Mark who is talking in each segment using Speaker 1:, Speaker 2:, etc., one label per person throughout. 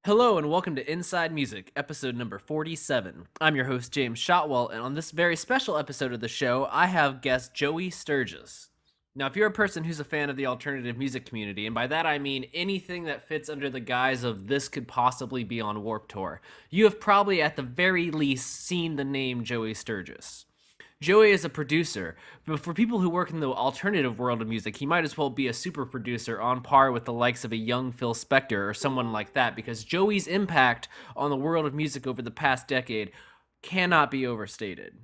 Speaker 1: Hello and welcome to Inside Music, episode number 47. I'm your host, James Shotwell, and on this very special episode of the show, I have guest Joey Sturgis. Now, if you're a person who's a fan of the alternative music community, and by that I mean anything that fits under the guise of this could possibly be on Warped Tour, you have probably at the very least seen the name Joey Sturgis. Joey is a producer, but for people who work in the alternative world of music, he might as well be a super producer on par with the likes of a young Phil Spector or someone like that, because Joey's impact on the world of music over the past decade cannot be overstated.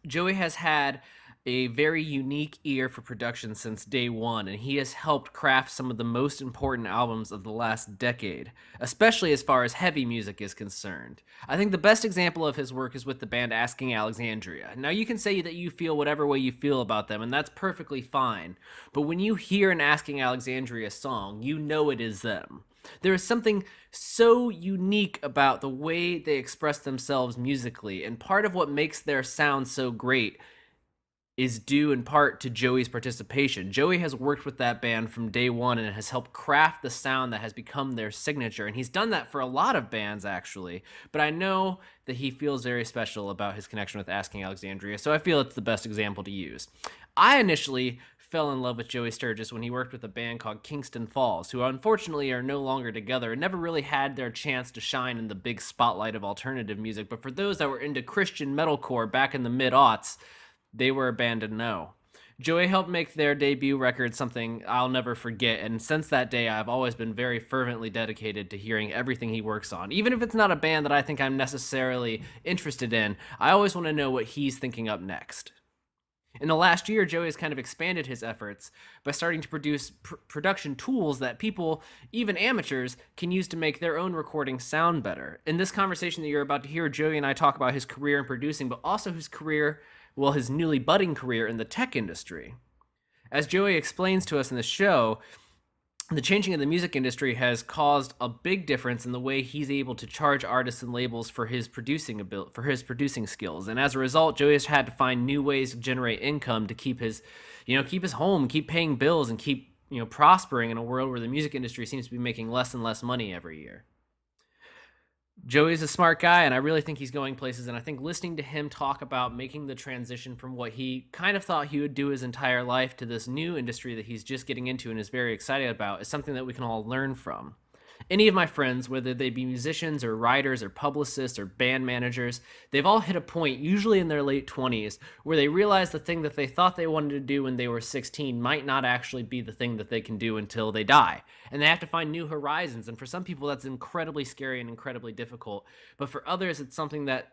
Speaker 1: Joey has had a very unique ear for production since day one, and he has helped craft some of the most important albums of the last decade, especially as far as heavy music is concerned. I think the best example of his work is with the band Asking Alexandria. Now, you can say that you feel whatever way you feel about them, and that's perfectly fine, but when you hear an Asking Alexandria song, you know it is them. There is something so unique about the way they express themselves musically, and part of what makes their sound so great is due in part to Joey's participation. Joey has worked with that band from day one and has helped craft the sound that has become their signature. And he's done that for a lot of bands, actually. But I know that he feels very special about his connection with Asking Alexandria, so I feel it's the best example to use. I initially fell in love with Joey Sturgis when he worked with a band called Kingston Falls, who unfortunately are no longer together and never really had their chance to shine in the big spotlight of alternative music. But for those that were into Christian metalcore back in the mid-aughts, they were a band to know. Joey helped make their debut record something I'll never forget, and since that day, I've always been very fervently dedicated to hearing everything he works on. Even if it's not a band that I think I'm necessarily interested in, I always want to know what he's thinking up next. In the last year, Joey has kind of expanded his efforts by starting to produce production tools that people, even amateurs, can use to make their own recordings sound better. In this conversation that you're about to hear, Joey and I talk about his career in producing, but also his newly budding career in the tech industry. As Joey explains to us in the show, the changing of the music industry has caused a big difference in the way he's able to charge artists and labels for his producing skills. And as a result, Joey has had to find new ways to generate income to keep his home, keep paying bills, and keep prospering in a world where the music industry seems to be making less and less money every year. Joey's a smart guy, and I really think he's going places, and I think listening to him talk about making the transition from what he kind of thought he would do his entire life to this new industry that he's just getting into and is very excited about is something that we can all learn from. Any of my friends, whether they be musicians or writers or publicists or band managers, they've all hit a point, usually in their late 20s, where they realize the thing that they thought they wanted to do when they were 16 might not actually be the thing that they can do until they die. And they have to find new horizons. And for some people, that's incredibly scary and incredibly difficult. But for others, it's something that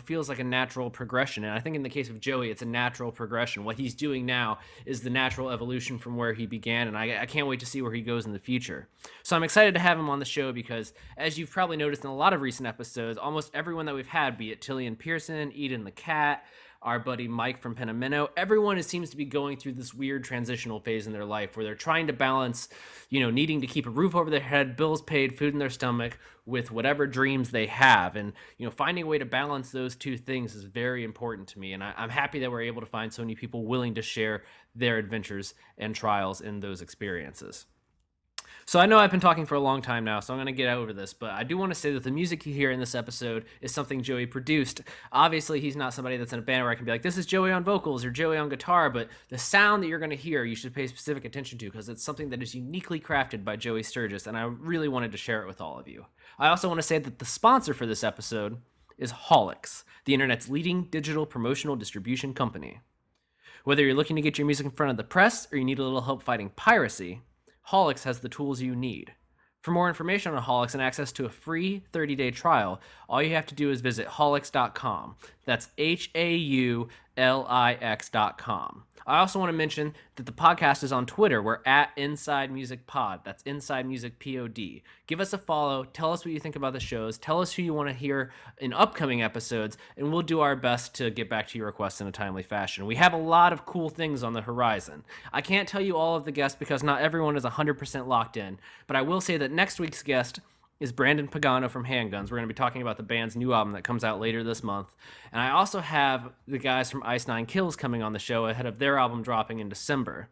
Speaker 1: feels like a natural progression. And I think in the case of Joey, it's a natural progression. What he's doing now is the natural evolution from where he began, and I can't wait to see where he goes in the future. So I'm excited to have him on the show because, as you've probably noticed in a lot of recent episodes, almost everyone that we've had, be it Tillian Pearson, Eden the Cat, our buddy Mike from Penamino, everyone seems to be going through this weird transitional phase in their life where they're trying to balance, needing to keep a roof over their head, bills paid, food in their stomach, with whatever dreams they have. And, finding a way to balance those two things is very important to me. And I'm happy that we're able to find so many people willing to share their adventures and trials in those experiences. So I know I've been talking for a long time now, so I'm going to get over this, but I do want to say that the music you hear in this episode is something Joey produced. Obviously, he's not somebody that's in a band where I can be like, this is Joey on vocals or Joey on guitar, but the sound that you're going to hear, you should pay specific attention to because it's something that is uniquely crafted by Joey Sturgis, and I really wanted to share it with all of you. I also want to say that the sponsor for this episode is Holix, the internet's leading digital promotional distribution company. Whether you're looking to get your music in front of the press or you need a little help fighting piracy, Holix has the tools you need. For more information on Holix and access to a free 30-day trial, all you have to do is visit holix.com. That's HAULIX.com. I also want to mention that the podcast is on Twitter. We're at Inside Music Pod. That's Inside Music Pod. Give us a follow. Tell us what you think about the shows. Tell us who you want to hear in upcoming episodes, and we'll do our best to get back to your requests in a timely fashion. We have a lot of cool things on the horizon. I can't tell you all of the guests because not everyone is 100% locked in, but I will say that next week's guest is Brandon Pagano from Handguns. We're going to be talking about the band's new album that comes out later this month. And I also have the guys from Ice Nine Kills coming on the show ahead of their album dropping in December.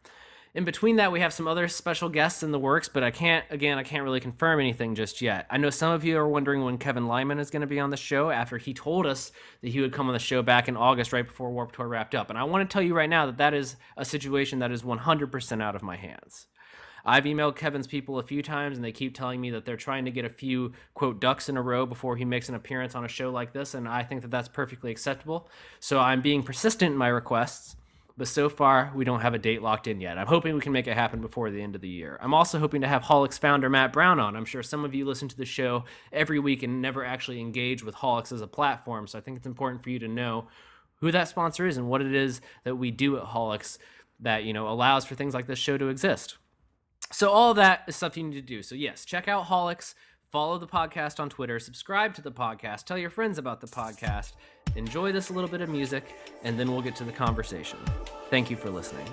Speaker 1: In between that, we have some other special guests in the works, but I can't really confirm anything just yet. I know some of you are wondering when Kevin Lyman is going to be on the show after he told us that he would come on the show back in August, right before Warped Tour wrapped up. And I want to tell you right now that that is a situation that is 100% out of my hands. I've emailed Kevin's people a few times, and they keep telling me that they're trying to get a few, quote, ducks in a row before he makes an appearance on a show like this, and I think that that's perfectly acceptable. So I'm being persistent in my requests, but so far, we don't have a date locked in yet. I'm hoping we can make it happen before the end of the year. I'm also hoping to have Holics founder Matt Brown on. I'm sure some of you listen to the show every week and never actually engage with Holics as a platform, so I think it's important for you to know who that sponsor is and what it is that we do at Holics that, allows for things like this show to exist. So all of that is something you need to do. So yes, check out Holics, follow the podcast on Twitter, subscribe to the podcast, tell your friends about the podcast, enjoy this little bit of music, and then we'll get to the conversation. Thank you for listening.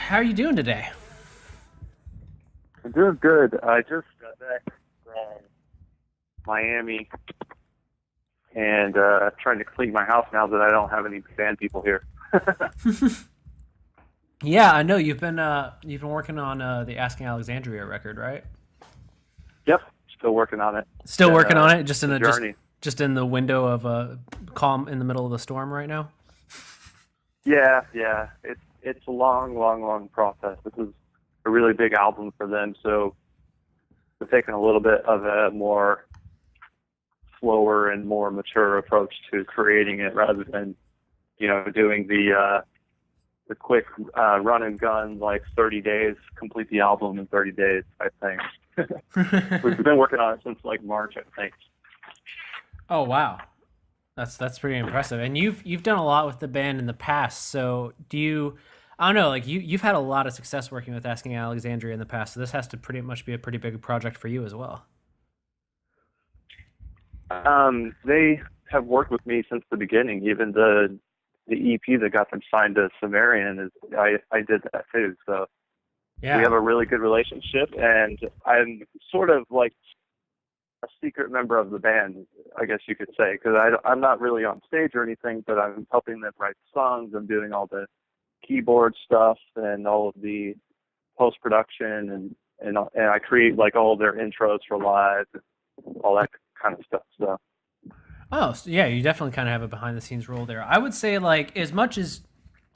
Speaker 1: How are you doing today?
Speaker 2: I'm doing good. I just got back from Miami and trying to clean my house now that I don't have any band people here.
Speaker 1: Yeah, I know you've been working on the Asking Alexandria record, right?
Speaker 2: Yep, still working on it.
Speaker 1: Still working on it, just in
Speaker 2: just
Speaker 1: in the window of a calm in the middle of the storm right now.
Speaker 2: Yeah. It's a long process. This is a really big album for them, so we're taking a little bit of a more slower and more mature approach to creating it rather than, doing the quick run and gun, like 30 days, complete the album in 30 days type thing. We've been working on it since like March, I think.
Speaker 1: Oh, wow. That's pretty impressive. And you've done a lot with the band in the past. So I don't know, like you've had a lot of success working with Asking Alexandria in the past. So this has to pretty much be a pretty big project for you as well.
Speaker 2: They have worked with me since the beginning. Even the EP that got them signed to Sumerian I did that too. So yeah, we have a really good relationship, and I'm sort of like a secret member of the band, I guess you could say, because I'm not really on stage or anything, but I'm helping them write songs. I'm doing all the keyboard stuff and all of the post-production, and I create like all their intros for live, all that kind of stuff. So.
Speaker 1: Oh, so yeah, you definitely kind of have a behind-the-scenes role there. I would say, like, as much as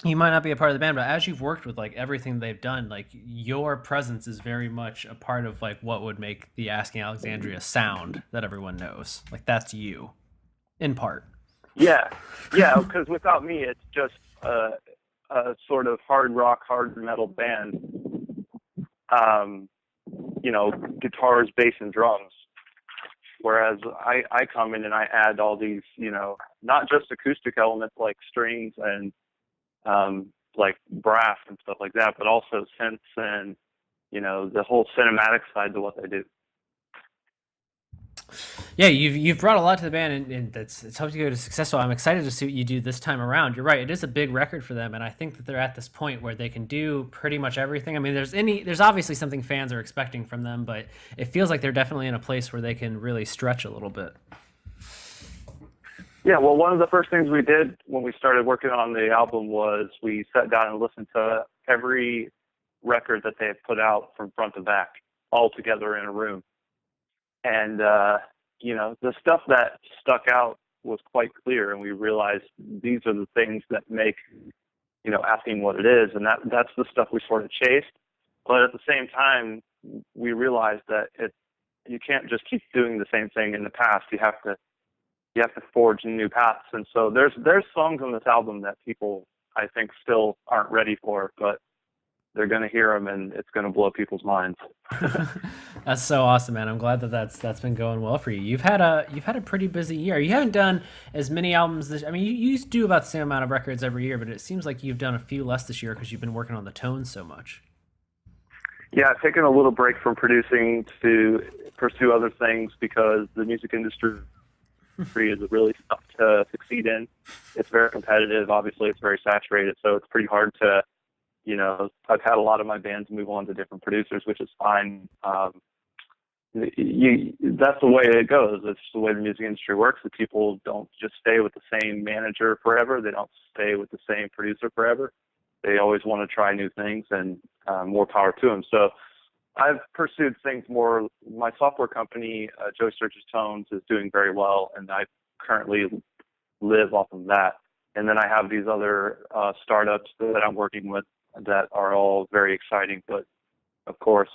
Speaker 1: you might not be a part of the band, but as you've worked with like everything they've done, like your presence is very much a part of like what would make the Asking Alexandria sound that everyone knows. Like that's you, in part.
Speaker 2: Yeah, because without me, it's just a sort of hard rock, hard metal band. Guitars, bass, and drums. Whereas I come in and I add all these, not just acoustic elements like strings and like brass and stuff like that, but also synths and, the whole cinematic side to what they do.
Speaker 1: Yeah, you've brought a lot to the band, and it's helped you go to success. So I'm excited to see what you do this time around. You're right; it is a big record for them, and I think that they're at this point where they can do pretty much everything. I mean, there's obviously something fans are expecting from them, but it feels like they're definitely in a place where they can really stretch a little bit.
Speaker 2: Yeah, well, one of the first things we did when we started working on the album was we sat down and listened to every record that they had put out from front to back, all together in a room. And, the stuff that stuck out was quite clear, and we realized these are the things that make, Asking what it is, and that's the stuff we sort of chased. But at the same time, we realized that you can't just keep doing the same thing in the past. You have to forge new paths. And so there's songs on this album that people, I think, still aren't ready for, but they're going to hear them and it's going to blow people's minds.
Speaker 1: That's so awesome, man. I'm glad that that's been going well for you. You've had a pretty busy year. You haven't done as many albums I mean, you do about the same amount of records every year, but it seems like you've done a few less this year because you've been working on the tones so much.
Speaker 2: Yeah, I've taken a little break from producing to pursue other things because the music industry is really tough to succeed in. It's very competitive. Obviously, it's very saturated, so it's pretty hard to, I've had a lot of my bands move on to different producers, which is fine. That's the way it goes. It's the way the music industry works. That people don't just stay with the same manager forever. They don't stay with the same producer forever. They always want to try new things, and more power to them. So I've pursued things more. My software company, Joey Sturgis Tones, is doing very well, and I currently live off of that. And then I have these other startups that I'm working with that are all very exciting, but of course,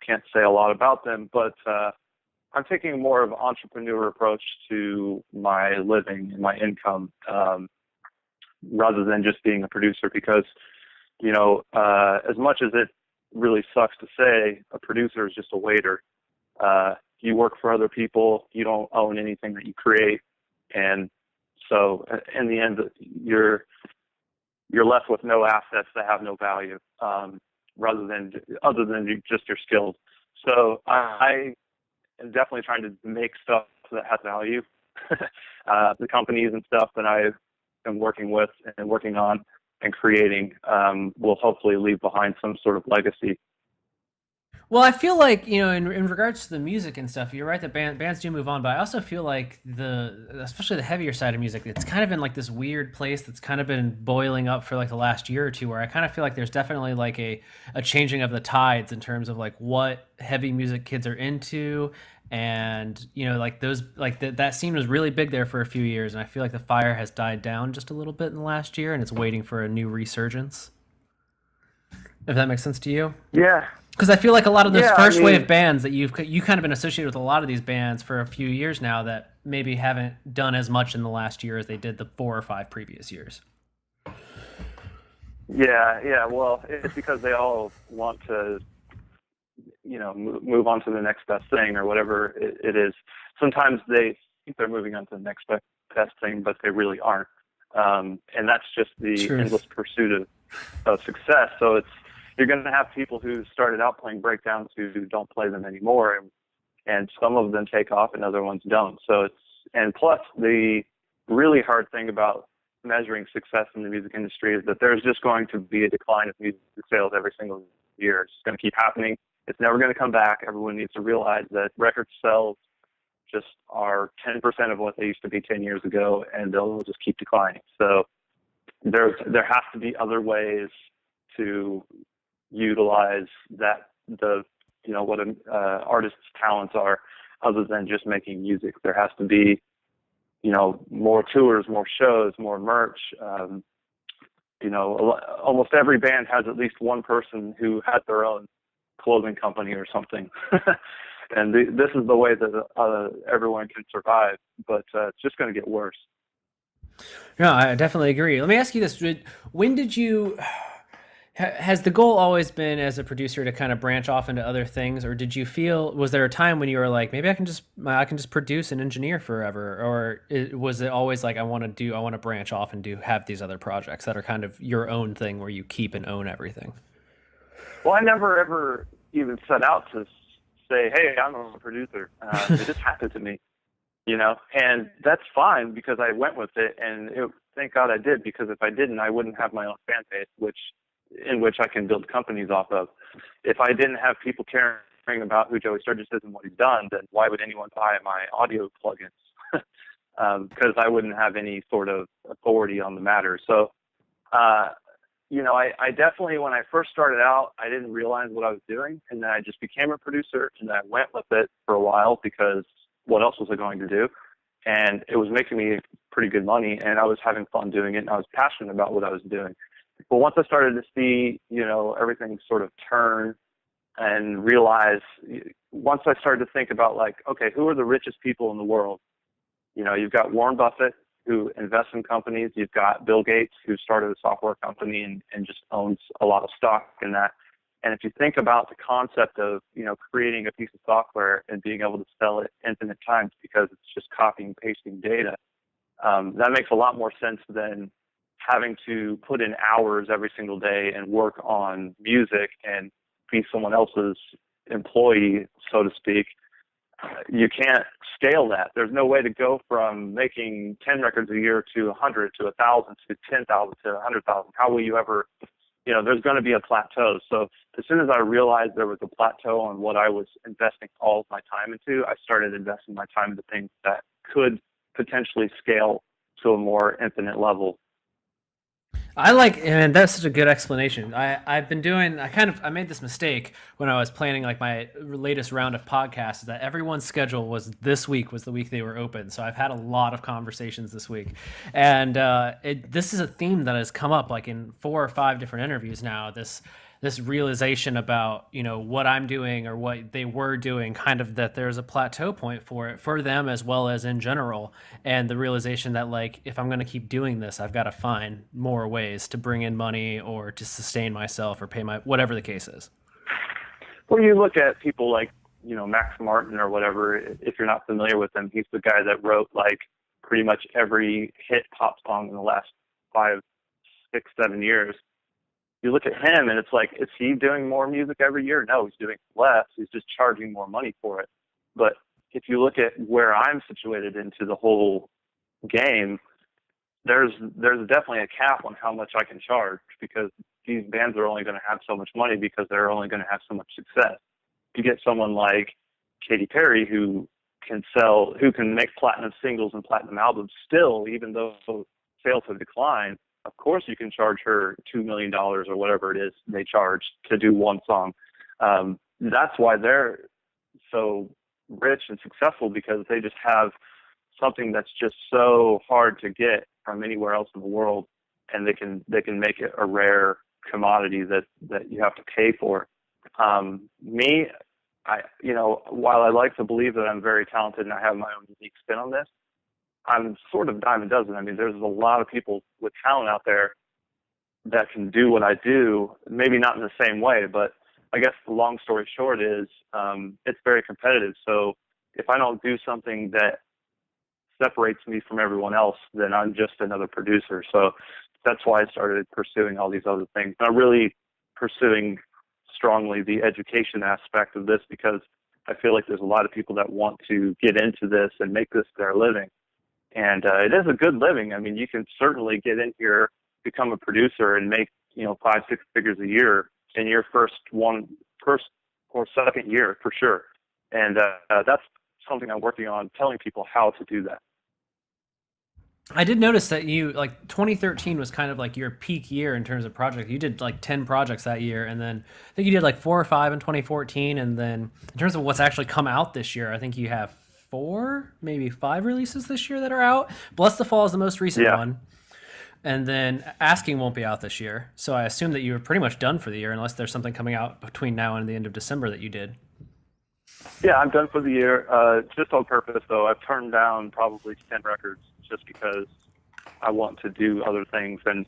Speaker 2: can't say a lot about them. But I'm taking more of an entrepreneur approach to my living and my income, rather than just being a producer, because, as much as it really sucks to say, a producer is just a waiter. You work for other people. You don't own anything that you create. And so in the end, you're left with no assets that have no value, other than just your skills. So I am definitely trying to make stuff that has value. The companies and stuff that I am working with and working on and creating will hopefully leave behind some sort of legacy.
Speaker 1: Well, I feel like, in regards to the music and stuff, you're right that bands do move on, but I also feel like especially the heavier side of music, it's kind of in like this weird place that's kind of been boiling up for like the last year or two, where I kind of feel like there's definitely like a changing of the tides in terms of like what heavy music kids are into. And, like that scene was really big there for a few years. And I feel like the fire has died down just a little bit in the last year, and it's waiting for a new resurgence. If that makes sense to you?
Speaker 2: Yeah.
Speaker 1: Because I feel like a lot of those wave bands that you kind of been associated with a lot of these bands for a few years now that maybe haven't done as much in the last year as they did the 4 or 5 previous years.
Speaker 2: Yeah. Well, it's because they all want to, move on to the next best thing or whatever it is. Sometimes they think they're moving on to the next best thing, but they really aren't. And that's just the endless pursuit of success. So you're going to have people who started out playing breakdowns who don't play them anymore, and some of them take off and other ones don't. So and plus the really hard thing about measuring success in the music industry is that there's just going to be a decline of music sales every single year. It's going to keep happening. It's never going to come back. Everyone needs to realize that record sales just are 10% of what they used to be 10 years ago, and they'll just keep declining. So there has to be other ways to utilize what an artist's talents are, other than just making music. There has to be, more tours, more shows, more merch. Almost every band has at least one person who had their own clothing company or something. And this is the way that everyone can survive, but it's just going to get worse.
Speaker 1: No, I definitely agree. Let me ask you this. When did you... Has the goal always been as a producer to kind of branch off into other things, or was there a time when you were like, maybe I can just produce and engineer forever, or was it always like I want to branch off and have these other projects that are kind of your own thing where you keep and own everything?
Speaker 2: Well, I never ever even set out to say, hey, I'm a producer. It just happened to me, and that's fine because I went with it, and thank God I did, because if I didn't, I wouldn't have my own fan base, in which I can build companies off of. If I didn't have people caring about who Joey Sturgis is and what he's done, then why would anyone buy my audio plugins? Because I wouldn't have any sort of authority on the matter. So, I definitely, when I first started out, I didn't realize what I was doing, and then I just became a producer, and then I went with it for a while because what else was I going to do? And it was making me pretty good money, and I was having fun doing it, and I was passionate about what I was doing. But once I started to see, everything sort of turn and realize, once I started to think about, like, okay, who are the richest people in the world? You've got Warren Buffett, who invests in companies. You've got Bill Gates, who started a software company and just owns a lot of stock in that. And if you think about the concept of, creating a piece of software and being able to sell it infinite times because it's just copying and pasting data, that makes a lot more sense than having to put in hours every single day and work on music and be someone else's employee, so to speak. You can't scale that. There's no way to go from making 10 records a year to 100 to 1,000 to 10,000 to 100,000. How will you ever, there's going to be a plateau. So as soon as I realized there was a plateau on what I was investing all of my time into, I started investing my time into things that could potentially scale to a more infinite level.
Speaker 1: And that's such a good explanation. I made this mistake when I was planning like my latest round of podcasts, that everyone's schedule was this week was the week they were open. So I've had a lot of conversations this week, and this is a theme that has come up like in 4 or 5 different interviews now. This realization about, what I'm doing or what they were doing, kind of that there's a plateau point for it, for them as well as in general. And the realization that, like, if I'm going to keep doing this, I've got to find more ways to bring in money or to sustain myself or pay whatever the case is.
Speaker 2: Well, you look at people like, Max Martin or whatever. If you're not familiar with him, he's the guy that wrote like pretty much every hit pop song in the last 5, 6, 7 years. You look at him and it's like, is he doing more music every year? No, he's doing less. He's just charging more money for it. But if you look at where I'm situated into the whole game, there's definitely a cap on how much I can charge, because these bands are only going to have so much money because they're only going to have so much success. You get someone like Katy Perry who can make platinum singles and platinum albums still, even though sales have declined. Of course, you can charge her $2 million or whatever it is they charge to do one song. That's why they're so rich and successful, because they just have something that's just so hard to get from anywhere else in the world, and they can make it a rare commodity that you have to pay for. While I like to believe that I'm very talented and I have my own unique spin on this, I'm sort of dime a dozen. I mean, there's a lot of people with talent out there that can do what I do, maybe not in the same way, but I guess the long story short is it's very competitive. So if I don't do something that separates me from everyone else, then I'm just another producer. So that's why I started pursuing all these other things. I'm really pursuing strongly the education aspect of this, because I feel like there's a lot of people that want to get into this and make this their living. And it is a good living. I mean, you can certainly get in here, become a producer, and make 5, 6 figures a year in your first or second year for sure. And that's something I'm working on, telling people how to do that.
Speaker 1: I did notice that you, like, 2013 was kind of like your peak year in terms of projects. You did like 10 projects that year, and then I think you did like 4 or 5 in 2014. And then in terms of what's actually come out this year, I think you have 4, maybe 5 releases this year that are out. Bless the Fall is the most recent one. And then Asking won't be out this year. So I assume that you were pretty much done for the year, unless there's something coming out between now and the end of December that you did.
Speaker 2: Yeah, I'm done for the year. Just on purpose, though. I've turned down probably 10 records just because I want to do other things. And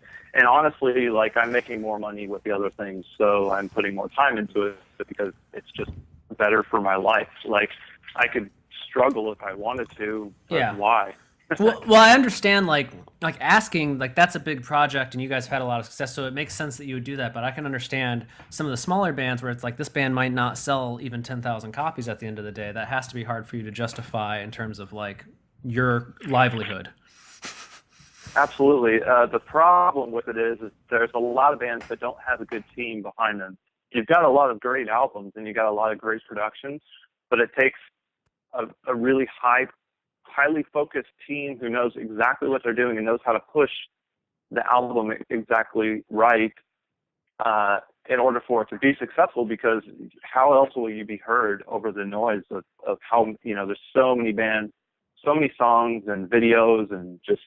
Speaker 2: honestly, like, I'm making more money with the other things, so I'm putting more time into it because it's just better for my life. Like, I could struggle if I wanted to, but why?
Speaker 1: well, I understand, like Asking, like, that's a big project and you guys have had a lot of success, so it makes sense that you would do that. But I can understand some of the smaller bands where it's like, this band might not sell even 10,000 copies at the end of the day. That has to be hard for you to justify in terms of like your livelihood.
Speaker 2: Absolutely. The problem with it is there's a lot of bands that don't have a good team behind them. You've got a lot of great albums and you got a lot of great productions, but it takes a really highly focused team who knows exactly what they're doing and knows how to push the album exactly right in order for it to be successful, because how else will you be heard over the noise of how, there's so many bands, so many songs and videos, and just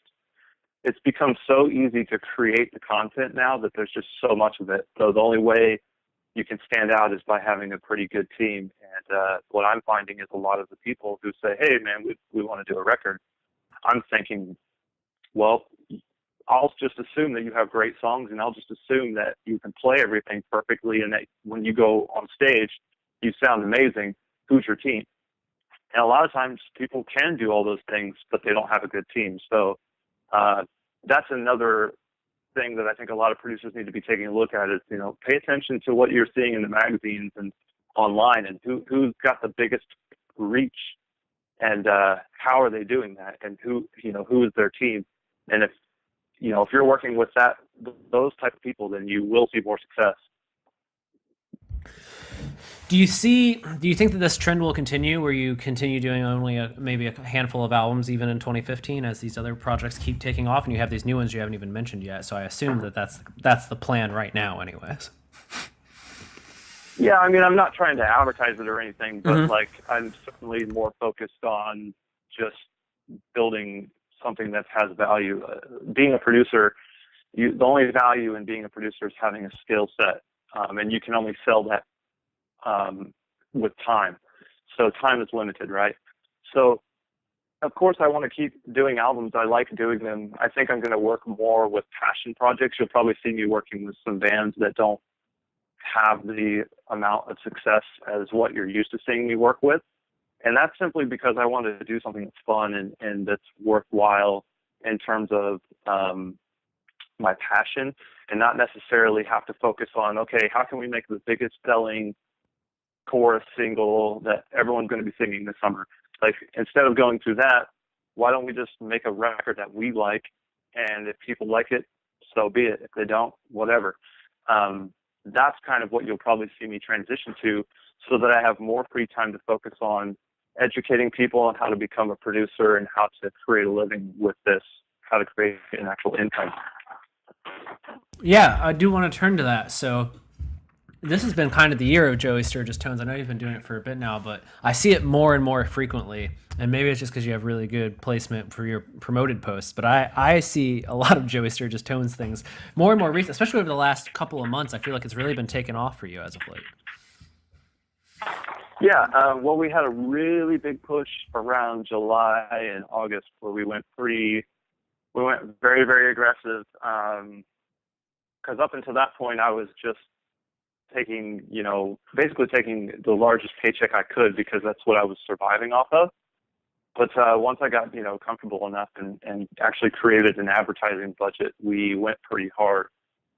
Speaker 2: it's become so easy to create the content now that there's just so much of it. So the only way you can stand out is by having a pretty good team. And what I'm finding is a lot of the people who say, "Hey, man, we want to do a record," I'm thinking, well, I'll just assume that you have great songs, and I'll just assume that you can play everything perfectly, and that when you go on stage, you sound amazing. Who's your team? And a lot of times people can do all those things, but they don't have a good team. So that's another thing that I think a lot of producers need to be taking a look at is, pay attention to what you're seeing in the magazines and online, and who's got the biggest reach, and how are they doing that, and who is their team. And if you're working with those type of people, then you will see more success.
Speaker 1: Do you think that this trend will continue, where you continue doing only maybe a handful of albums even in 2015 as these other projects keep taking off, and you have these new ones you haven't even mentioned yet? So I assume that's the plan right now anyways.
Speaker 2: Yeah, I mean, I'm not trying to advertise it or anything, but I'm certainly more focused on just building something that has value. Being a producer, the only value in being a producer is having a skill set, and you can only sell that with time. So time is limited, right? So of course I want to keep doing albums. I like doing them. I think I'm going to work more with passion projects. You'll probably see me working with some bands that don't have the amount of success as what you're used to seeing me work with. And that's simply because I wanted to do something that's fun and that's worthwhile in terms of my passion, and not necessarily have to focus on, okay, how can we make the biggest selling chorus single that everyone's going to be singing this summer? Like, instead of going through that, why don't we just make a record that we like, and if people like it, so be it. If they don't, whatever. That's kind of what you'll probably see me transition to, so that I have more free time to focus on educating people on how to become a producer and how to create a living with this, how to create an actual income.
Speaker 1: Yeah, I do want to turn to that. So this has been kind of the year of Joey Sturgis Tones. I know you've been doing it for a bit now, but I see it more and more frequently. And maybe it's just because you have really good placement for your promoted posts. But I see a lot of Joey Sturgis Tones things more and more recent, especially over the last couple of months. I feel like it's really been taken off for you as of late.
Speaker 2: Yeah, well, we had a really big push around July and August where we went very, very aggressive. Because up until that point, I was just basically taking the largest paycheck I could, because that's what I was surviving off of. But once I got, comfortable enough and actually created an advertising budget, we went pretty hard.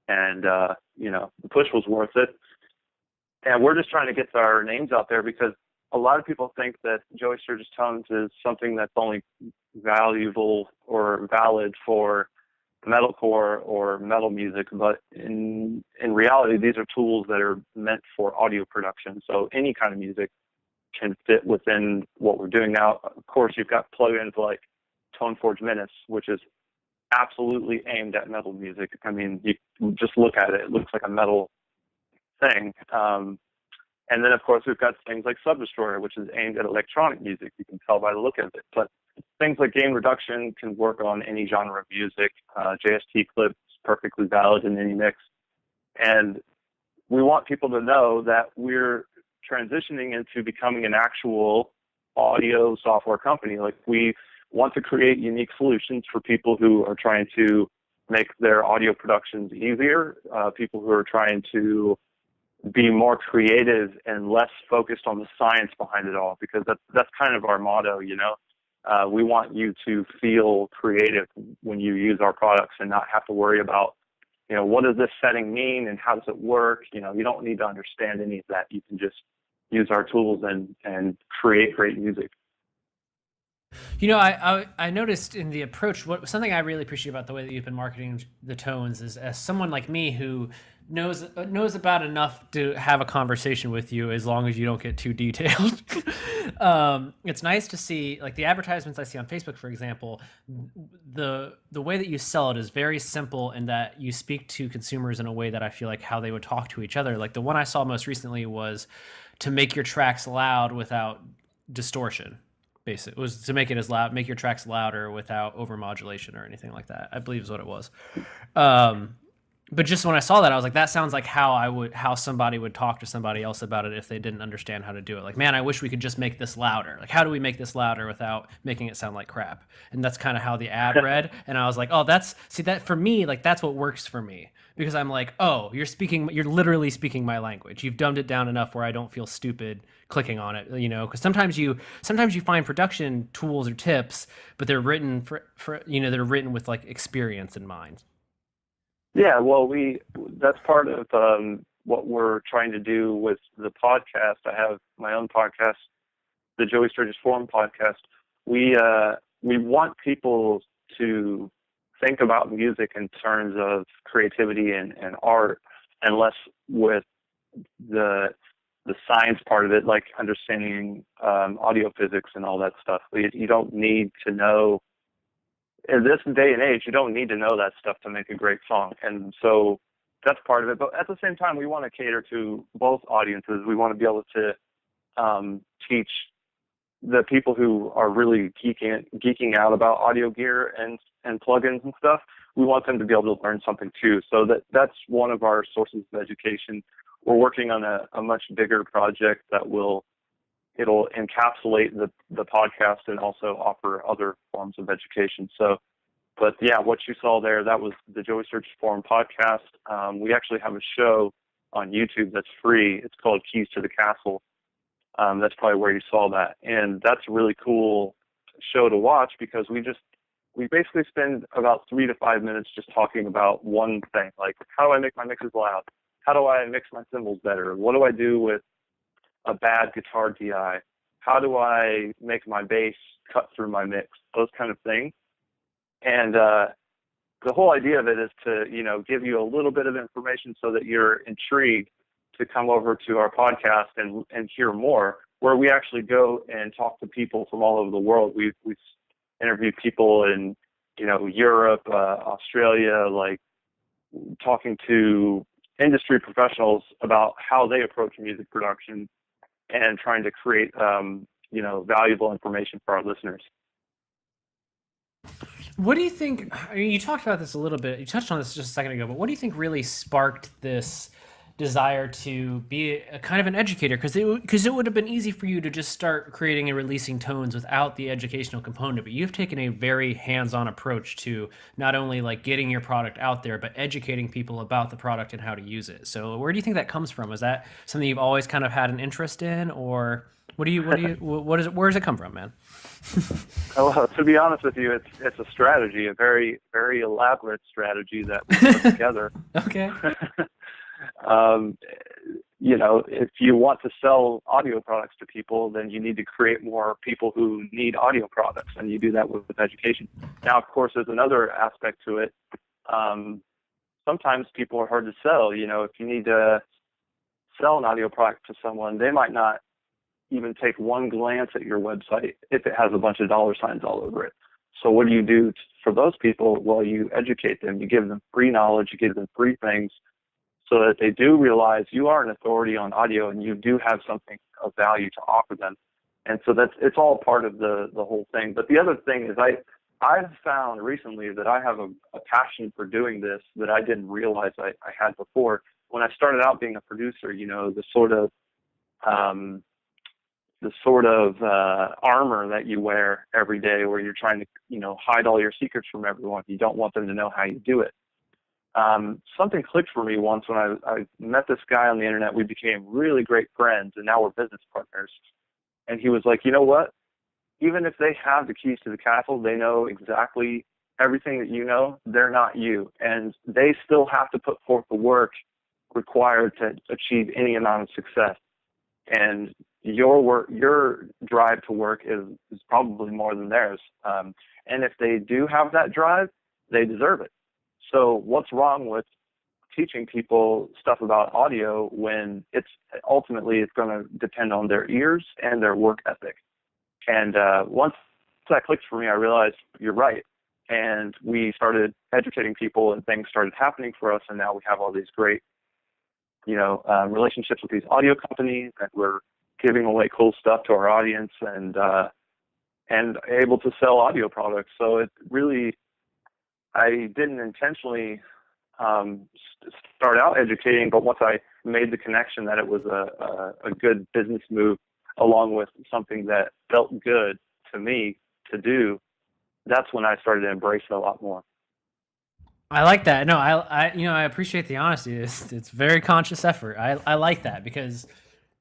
Speaker 2: And, the push was worth it. And we're just trying to get our names out there, because a lot of people think that Joey Sturgis Tones is something that's only valuable or valid for metalcore or metal music, but in reality, these are tools that are meant for audio production. So any kind of music can fit within what we're doing now. Of course, you've got plugins like ToneForge Minutes, which is absolutely aimed at metal music. I mean, you just look at it; it looks like a metal thing. And then, of course, we've got things like Subdestroyer, which is aimed at electronic music. You can tell by the look of it. But things like gain reduction can work on any genre of music. JST clips perfectly valid in any mix. And we want people to know that we're transitioning into becoming an actual audio software company. Like, we want to create unique solutions for people who are trying to make their audio productions easier, people who are trying to be more creative and less focused on the science behind it all, because that's kind of our motto, we want you to feel creative when you use our products and not have to worry about, what does this setting mean and how does it work? You don't need to understand any of that. You can just use our tools and create great music.
Speaker 1: I noticed in the approach, something I really appreciate about the way that you've been marketing the Tones is, as someone like me who knows about enough to have a conversation with you, as long as you don't get too detailed. It's nice to see, like, the advertisements I see on Facebook, for example, the way that you sell it is very simple, in that you speak to consumers in a way that I feel like how they would talk to each other. Like, the one I saw most recently was to make your tracks loud without distortion. Basically, it was to make your tracks louder without overmodulation or anything like that, I believe is what it was. But just when I saw that, I was like, that sounds like how somebody would talk to somebody else about it if they didn't understand how to do it. Like, man, I wish we could just make this louder. Like, how do we make this louder without making it sound like crap? And that's kind of how the ad read. And I was like, oh, that for me, like, that's what works for me, because I'm like, oh, you're literally speaking my language. You've dumbed it down enough where I don't feel stupid clicking on it, because sometimes you find production tools or tips, but they're written they're written with like experience in mind.
Speaker 2: Yeah, well, that's part of what we're trying to do with the podcast. I have my own podcast, the Joey Sturgis Forum podcast. We want people to think about music in terms of creativity and art, and less with the science part of it, like understanding audio physics and all that stuff. You don't need to know, in this day and age, you don't need to know that stuff to make a great song. And so that's part of it. But at the same time, we want to cater to both audiences. We want to be able to teach the people who are really geeking out about audio gear and plugins and stuff. We want them to be able to learn something too. So that's one of our sources of education. We're working on a much bigger project that it'll encapsulate the podcast and also offer other forms of education. So, but yeah, what you saw there, that was the Joey Sturgis Forum podcast. We actually have a show on YouTube that's free. It's called Keys to the Castle. That's probably where you saw that. And that's a really cool show to watch, because we basically spend about 3 to 5 minutes just talking about one thing. Like, how do I make my mixes loud? How do I mix my cymbals better? What do I do with a bad guitar DI? How do I make my bass cut through my mix? Those kind of things. And the whole idea of it is to, give you a little bit of information so that you're intrigued to come over to our podcast and hear more, where we actually go and talk to people from all over the world. We've interviewed people in, Europe, Australia, like talking to industry professionals about how they approach music production and trying to create, valuable information for our listeners.
Speaker 1: What do you think? I mean, you talked about this a little bit. You touched on this just a second ago, but what do you think really sparked this desire to be a kind of an educator? Because it would have been easy for you to just start creating and releasing tones without the educational component, but you've taken a very hands-on approach to not only like getting your product out there, but educating people about the product and how to use it. So where do you think that comes from? Is that something you've always kind of had an interest in, or where does it come from, man?
Speaker 2: Well, to be honest with you, it's a strategy, a very, very elaborate strategy that we put together.
Speaker 1: Okay.
Speaker 2: If you want to sell audio products to people, then you need to create more people who need audio products, and you do that with education. Now, of course, there's another aspect to it. Sometimes people are hard to sell. If you need to sell an audio product to someone, they might not even take one glance at your website if it has a bunch of dollar signs all over it. So what do you do for those people? Well, you educate them. You give them free knowledge. You give them free things, so that they do realize you are an authority on audio and you do have something of value to offer them. And so it's all part of the whole thing. But the other thing is I've found recently that I have a passion for doing this that I didn't realize I had before. When I started out being a producer, the sort of armor that you wear every day, where you're trying to, hide all your secrets from everyone. You don't want them to know how you do it. Something clicked for me once when I met this guy on the internet. We became really great friends, and now we're business partners. And he was like, you know what? Even if they have the keys to the castle, they know exactly everything that you know, they're not you. And they still have to put forth the work required to achieve any amount of success. And your drive to work is probably more than theirs. And if they do have that drive, they deserve it. So what's wrong with teaching people stuff about audio when it's going to depend on their ears and their work ethic? And once that clicked for me, I realized you're right. And we started educating people, and things started happening for us. And now we have all these great, relationships with these audio companies, and we're giving away cool stuff to our audience, and able to sell audio products. So it really, I didn't intentionally start out educating, but once I made the connection that it was a good business move along with something that felt good to me to do, that's when I started to embrace it a lot more.
Speaker 1: I like that. No, I appreciate the honesty. It's very conscious effort. I like that because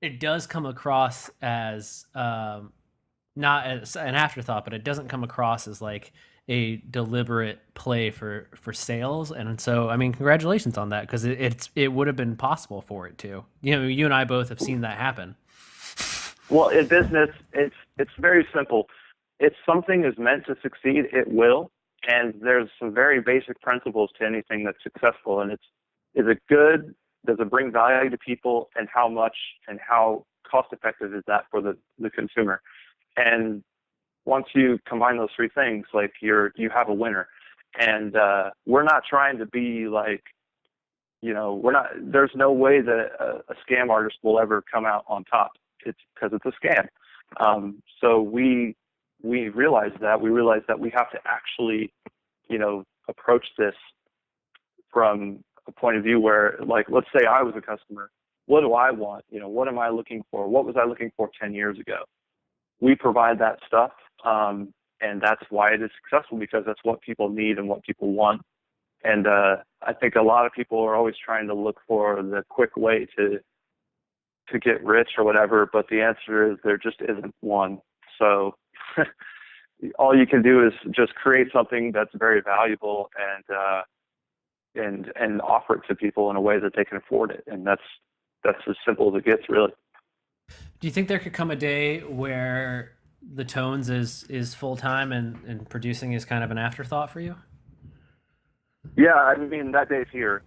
Speaker 1: it does come across as not as an afterthought, but it doesn't come across as like a deliberate play for sales. And so, I mean, congratulations on that, because it would have been possible for it to. You know, you and I both have seen that happen.
Speaker 2: Well, in business, it's very simple. If something is meant to succeed, it will. And there's some very basic principles to anything that's successful. And is it good? Does it bring value to people? And how much and how cost effective is that for the consumer? And once you combine those three things, like you have a winner. And we're not trying to be like, there's no way that a scam artist will ever come out on top. It's because it's a scam. So we realize that. We realize that we have to actually, approach this from a point of view where, like, let's say I was a customer. What do I want? What am I looking for? What was I looking for 10 years ago? We provide that stuff, and that's why it is successful, because that's what people need and what people want. And I think a lot of people are always trying to look for the quick way to get rich or whatever, but the answer is there just isn't one. So all you can do is just create something that's very valuable and offer it to people in a way that they can afford it. And that's as simple as it gets, really.
Speaker 1: Do you think there could come a day where the Tones is full time and producing is kind of an afterthought for you?
Speaker 2: Yeah, I mean, that day's here.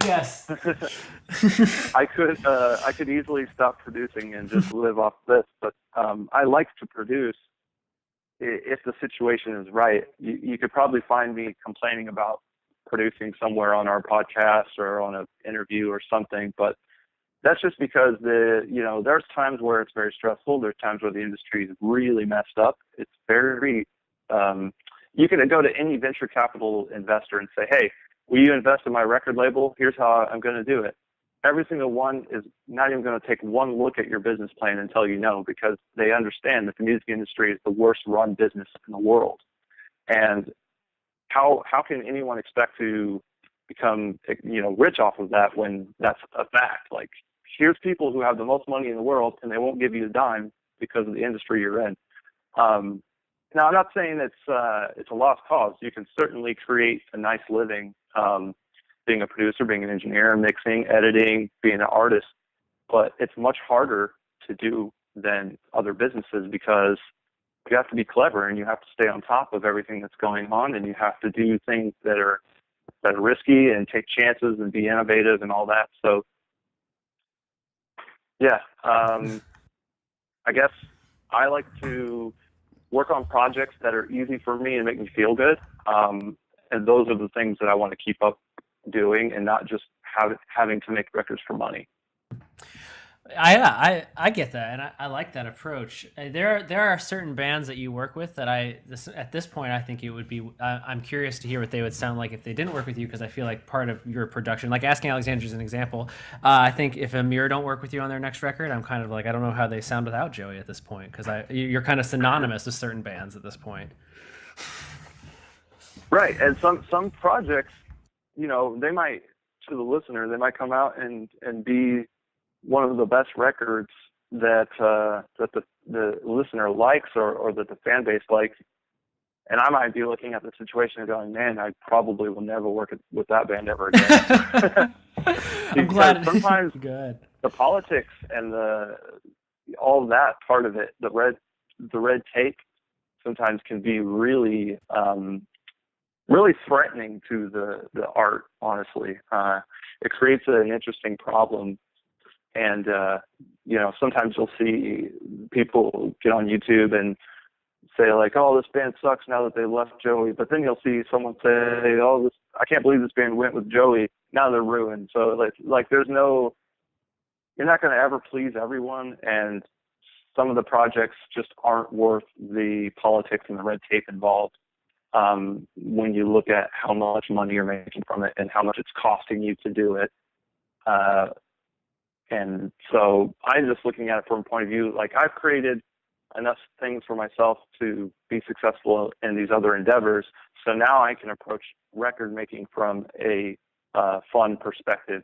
Speaker 1: Yes.
Speaker 2: I could easily stop producing and just live off this, but I like to produce if the situation is right. You could probably find me complaining about producing somewhere on our podcast or on an interview or something, but that's just because there's times where it's very stressful. There's times where the industry is really messed up. It's very you can go to any venture capital investor and say, hey, will you invest in my record label? Here's how I'm going to do it. Every single one is not even going to take one look at your business plan and tell you no, because they understand that the music industry is the worst run business in the world. And how can anyone expect to become rich off of that when that's a fact? Like, here's people who have the most money in the world and they won't give you a dime because of the industry you're in. Now, I'm not saying it's a lost cause. You can certainly create a nice living being a producer, being an engineer, mixing, editing, being an artist. But it's much harder to do than other businesses, because you have to be clever and you have to stay on top of everything that's going on, and you have to do things that are risky and take chances and be innovative and all that. So, yeah, I guess I like to work on projects that are easy for me and make me feel good. And those are the things that I want to keep up doing, and not just having to make records for money.
Speaker 1: I get that, and I like that approach. There are certain bands that you work with that at this point I think it would be. I'm curious to hear what they would sound like if they didn't work with you, because I feel like part of your production, like Asking Alexander is an example. I think if Amir don't work with you on their next record, I'm kind of like, I don't know how they sound without Joey at this point, because you're kind of synonymous with certain bands at this point.
Speaker 2: Right, and some projects, they might, to the listener, they might come out and be one of the best records that the listener likes or that the fan base likes. And I might be looking at the situation and going, man, I probably will never work with that band ever again.
Speaker 1: I'm glad.
Speaker 2: Sometimes
Speaker 1: Good.
Speaker 2: The politics and all that part of it, the red tape, sometimes can be really really threatening to the art. Honestly, it creates an interesting problem. And, sometimes you'll see people get on YouTube and say, like, oh, this band sucks now that they left Joey. But then you'll see someone say, oh, I can't believe this band went with Joey. Now they're ruined. So, like you're not going to ever please everyone. And some of the projects just aren't worth the politics and the red tape involved. when you look at how much money you're making from it and how much it's costing you to do it. And so I'm just looking at it from a point of view, like I've created enough things for myself to be successful in these other endeavors. So now I can approach record making from a fun perspective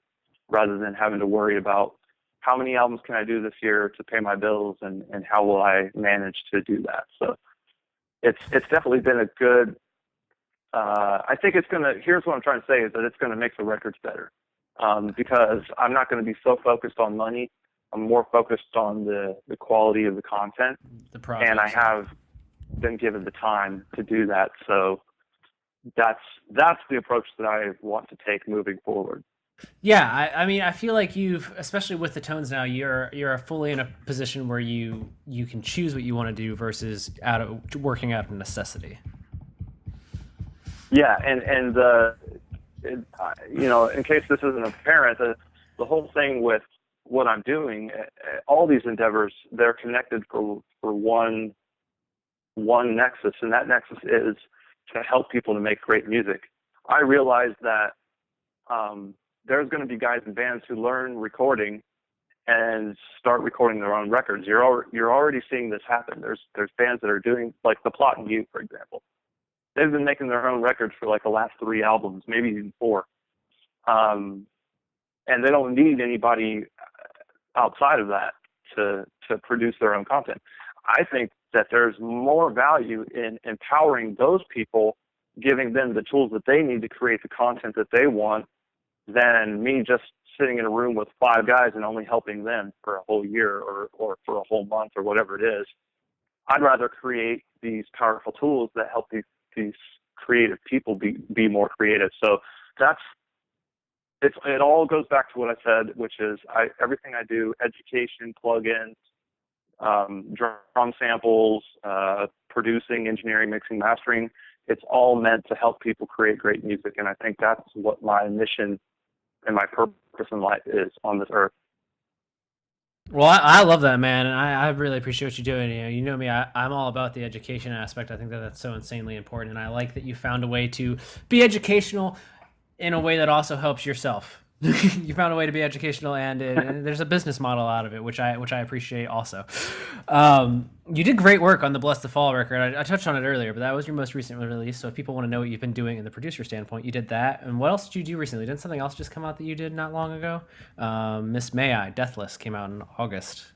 Speaker 2: rather than having to worry about how many albums can I do this year to pay my bills and how will I manage to do that. So it's definitely been a good, I think it's going to, here's what I'm trying to say is that it's going to make the records better. Because I'm not going to be so focused on money. I'm more focused on the quality of the content. And I have been given the time to do that. So that's the approach that I want to take moving forward.
Speaker 1: Yeah, I mean, I feel like you've, especially with the tones now, you're fully in a position where you can choose what you want to do versus working out of necessity.
Speaker 2: Yeah, and you know, in case this isn't apparent, the whole thing with what I'm doing, all these endeavors, they're connected for one nexus, and that nexus is to help people to make great music. I realize that there's going to be guys in bands who learn recording and start recording their own records. You're already seeing this happen. There's bands that are doing, like The Plot and You, for example. They've been making their own records for like the last 3 albums, maybe even 4. And they don't need anybody outside of that to produce their own content. I think that there's more value in empowering those people, giving them the tools that they need to create the content that they want, than me just sitting in a room with 5 guys and only helping them for a whole year or for a whole month or whatever it is. I'd rather create these powerful tools that help these creative people be more creative. So it all goes back to what I said, which is everything I do, education, plugins, drum samples, producing, engineering, mixing, mastering, it's all meant to help people create great music. And I think that's what my mission and my purpose in life is on this earth.
Speaker 1: Well, I love that, man, and I really appreciate what you're doing. You know me, I'm all about the education aspect. I think that's so insanely important, and I like that you found a way to be educational in a way that also helps yourself. You found a way to be educational, and there's a business model out of it, which I appreciate also. You did great work on the Bless the Fall record. I touched on it earlier, but that was your most recent release. So if people want to know what you've been doing in the producer standpoint, you did that. And what else did you do recently? Didn't something else just come out that you did not long ago? Miss May I, Deathless, came out in August.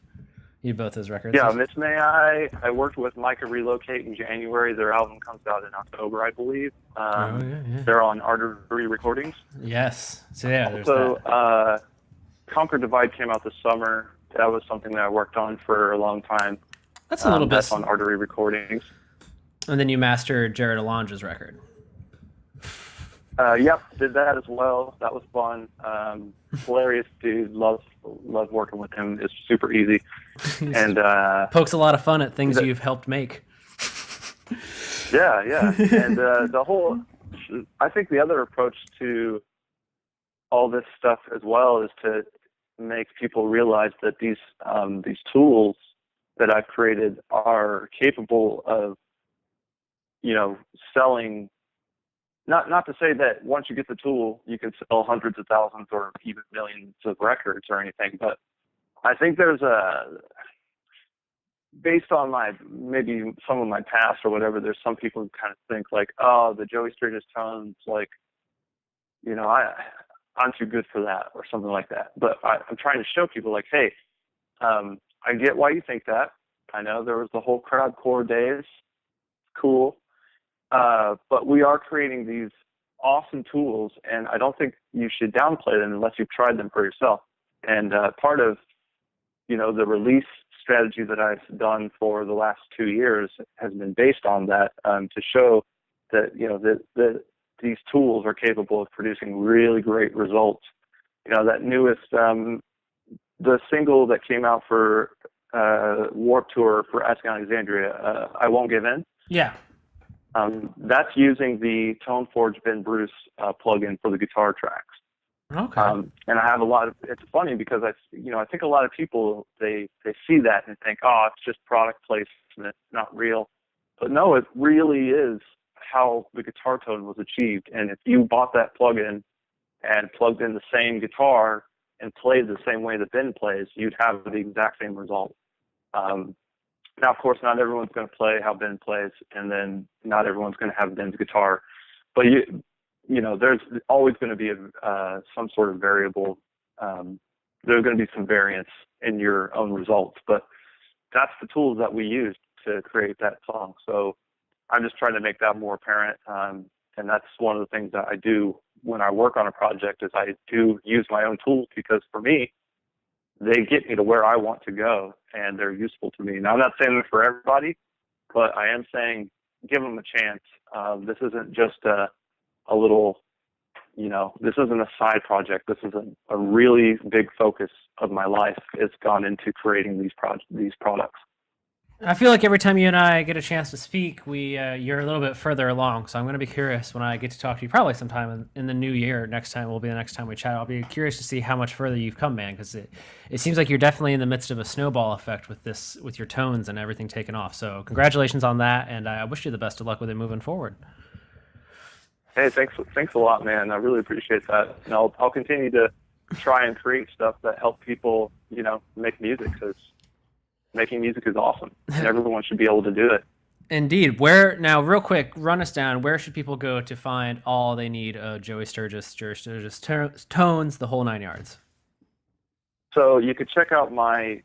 Speaker 1: You did both those records.
Speaker 2: Yeah, Miss May I worked with Micah Relocate in January. Their album comes out in October, I believe. They're on Artery Recordings.
Speaker 1: Yes. So yeah, there's
Speaker 2: also,
Speaker 1: that.
Speaker 2: Conquer Divide came out this summer. That was something that I worked on for a long time.
Speaker 1: That's a little bit.
Speaker 2: That's on Artery Recordings.
Speaker 1: And then you mastered Jared Alonge's record.
Speaker 2: Yep, did that as well. That was fun. Hilarious dude. Love working with him. It's super easy. And
Speaker 1: pokes a lot of fun at things you've helped make.
Speaker 2: Yeah. And I think the other approach to all this stuff as well is to make people realize that these tools that I've created are capable of, selling. Not to say that once you get the tool, you can sell hundreds of thousands or even millions of records or anything, but I think there's based on maybe some of my past or whatever, there's some people who kind of think like, oh, the Joey Sturgis tones, like, I'm too good for that or something like that. But I'm trying to show people like, hey, I get why you think that. I know there was the whole crowdcore days. Cool. But we are creating these awesome tools, and I don't think you should downplay them unless you've tried them for yourself. And part of, the release strategy that I've done for the last 2 years has been based on that, to show that, that these tools are capable of producing really great results. That newest, the single that came out for Warped Tour for Asking Alexandria, I Won't Give In.
Speaker 1: Yeah.
Speaker 2: That's using the ToneForge Ben Bruce plugin for the guitar tracks.
Speaker 1: Okay.
Speaker 2: And I have it's funny because I think a lot of people, they see that and think, oh, it's just product placement, not real. But no, it really is how the guitar tone was achieved. And if you bought that plugin and plugged in the same guitar and played the same way that Ben plays, you'd have the exact same result. Now, of course, not everyone's going to play how Ben plays, and then not everyone's going to have Ben's guitar. But there's always going to be some sort of variable. There's going to be some variance in your own results, but that's the tools that we use to create that song. So I'm just trying to make that more apparent, and that's one of the things that I do when I work on a project is I do use my own tools, because for me, they get me to where I want to go, and they're useful to me. Now, I'm not saying that for everybody, but I am saying give them a chance. This isn't just a little, this isn't a side project. This is a really big focus of my life. It's gone into creating these products.
Speaker 3: I feel like every time you and I get a chance to speak, you're a little bit further along. So I'm going to be curious when I get to talk to you, probably sometime in the new year. Next time will be the next time we chat. I'll be curious to see how much further you've come, man, because it seems like you're definitely in the midst of a snowball effect with your tones and everything taking off. So congratulations on that, and I wish you the best of luck with it moving forward.
Speaker 2: Hey, thanks a lot, man. I really appreciate that, and I'll continue to try and create stuff that help people, make music, because making music is awesome, and everyone should be able to do it.
Speaker 3: Indeed. Now, real quick, run us down. Where should people go to find all they need of Joey Sturgis, tones, the whole 9 yards?
Speaker 2: So you could check out my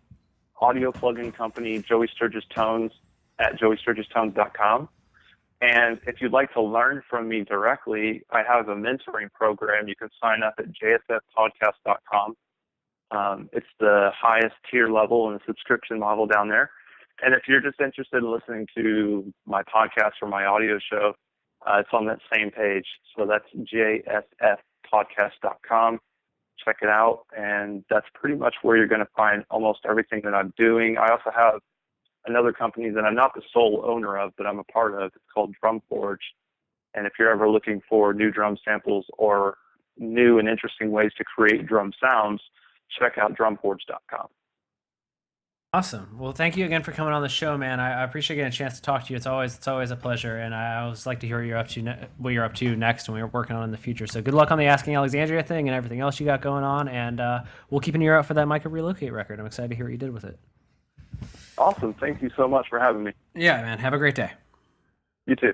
Speaker 2: audio plugin company, Joey Sturgis Tones, at joeysturgistones.com. And if you'd like to learn from me directly, I have a mentoring program. You can sign up at jsfpodcast.com. It's the highest tier level in the subscription model down there. And if you're just interested in listening to my podcast or my audio show, it's on that same page. So that's jsfpodcast.com. Check it out. And that's pretty much where you're going to find almost everything that I'm doing. I also have another company that I'm not the sole owner of, but I'm a part of. It's called Drum Forge. And if you're ever looking for new drum samples or new and interesting ways to create drum sounds, check out drumforge.com.
Speaker 3: Awesome. Well, thank you again for coming on the show, man. I appreciate getting a chance to talk to you. It's always a pleasure, and I always like to hear what you're up to next and what you're working on in the future. So good luck on the Asking Alexandria thing and everything else you got going on, and we'll keep an ear out for that Micro Relocate record. I'm excited to hear what you did with it.
Speaker 2: Awesome. Thank you so much for having me.
Speaker 3: Yeah, man. Have a great day.
Speaker 2: You too.